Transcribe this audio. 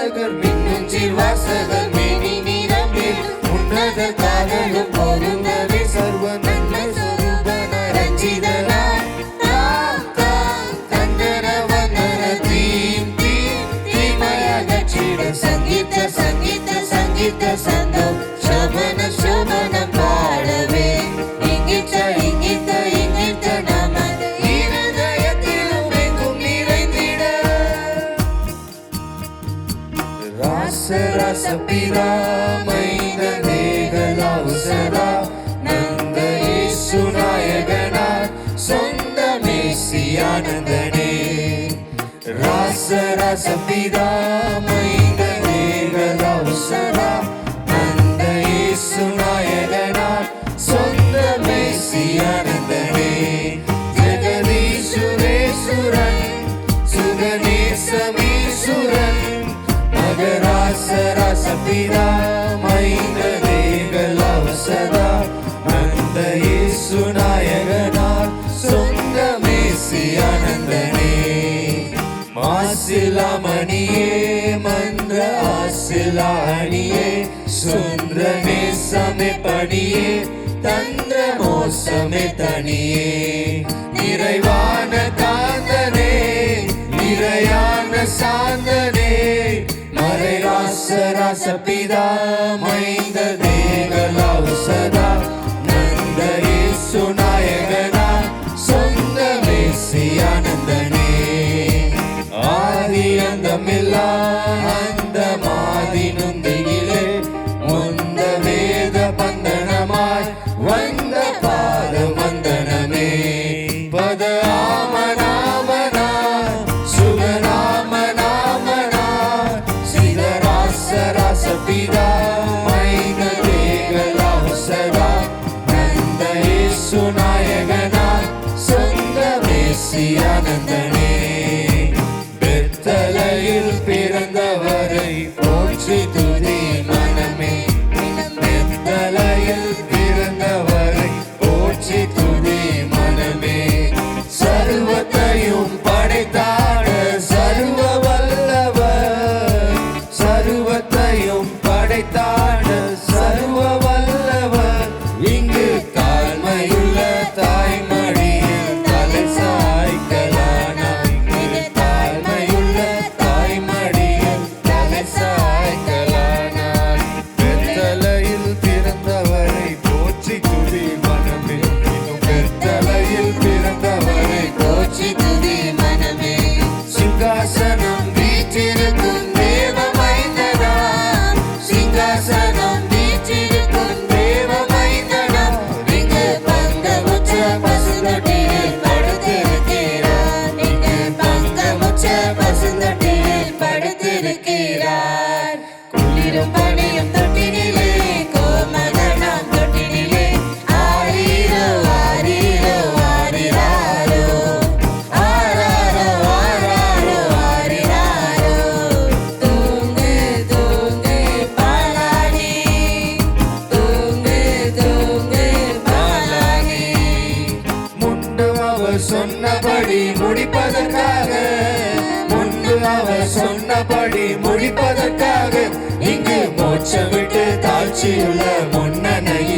பாலகர் மின்னுஞ்சில் வாசகர் மேனி நீரம்பில் உன்னத காதலும் பொருந்தவே சர்வ நன்மை சொரூபன ரஞ்சிதனா கந்தன வந்தன தீம் தீம் தீமயகச்சிட சங்கீத சங்கீத சங்கீத சந்தோ சோபன சோபன பாடவே இங்கித்த இங்கித்த இங்கித்த நமது இருதயத்திலும் எங்கும் நிறைந்திட ராச ரச பிதா மைந்த தேகலாவுசரா நந்த இயேசு நாயகனா சொந்த மேசியானந்தனே ராச ரச பிதா மைந்த தேகலாவுசரா நந்த இயேசு நாயகனா சொந்த மேசியானந்தனே ஜெகதீசுரேசுரன் சுகநேசமீசுரன் மகராச ரச பிதா மைந்த தேகலாவுசரா நந்த இயேசு நாயகனார் சொந்த மேசியானந்தனே மாசிலாமணியே மந்திர ஆசிலாணியே சுந்திர நேசமே பணியே தந்திர மோசமே தனியே நிறைவான காந்தனே நிறையான சாந்தனே மறை ராச ரச பிதா மைந்த தேகலாவுசரா நந்த இயேசு நாயகனா சொந்த மேசியானந்தனே ஆதி அந்தமில்லா அந்த மாதி நுந்தியிலே முந்த வேத பந்தனமாய் வந்த பாத வந்தனமே பத ஆமனாமனா சுகநாமனாமனா சிதராச ரச பிதா மைந்த தேகலாவுசரா நந்த இயேசு நாயகனா சொந்த மேசியானந்தனே பெத்தலையில் பிறந்தவரை போற்றி துதி மனமே பெத்தலையில் பிறந்தவரை போற்றி துதி மனமே சர்வத்தையும் படைத்தாட சர்வ வல்லவர் சர்வத்தையும் படைத்தாட சர்வ வல்லவர் இங்கு தாழ்மையுள்ள தாய்மடியில் தலை சாய்க்கலானாய் இங்கு தாழ்மையுள்ள தாய்மடியில் தலை சாய்க்கலானாய் பெத்தலையில் பிறந்தவரை போற்றி துதி மனமே இன்னும் பெத்தலையில் பிறந்தவரை போற்றி துதி மனமே சிங்காசனம் வீற்றிருக்கும் தேவ மைந்தனா சிங்காசனம் வீற்றிருக்கும் தேவ மைந்தனா இங்கு பங்கமுற்ற பசுந்தொட்டியில் படுத்திருக்கிறார் இங்கு பங்கமுற்ற பசுந்தொட்டியில் படுத்திருக்கிறார் குளிரும் பனியும் தொட்டினிலே கோமகனாம் தொட்டினிலே ஆரீரோ ஆரீரோ ஆரிராரோ ஆராரோ ஆராரோ ஆரிராரோ தூங்கு தூங்கு பாலானி தூங்கு தூங்கு பாலானி முன்பு அவர் சொன்னபடி முடிப்பதற்காக முன்பு அவர் சொன்னபடி முடிப்பதற்காக இங்கு மோட்சம் விட்டு தாழ்ச்சியுள்ள முன்னணையில்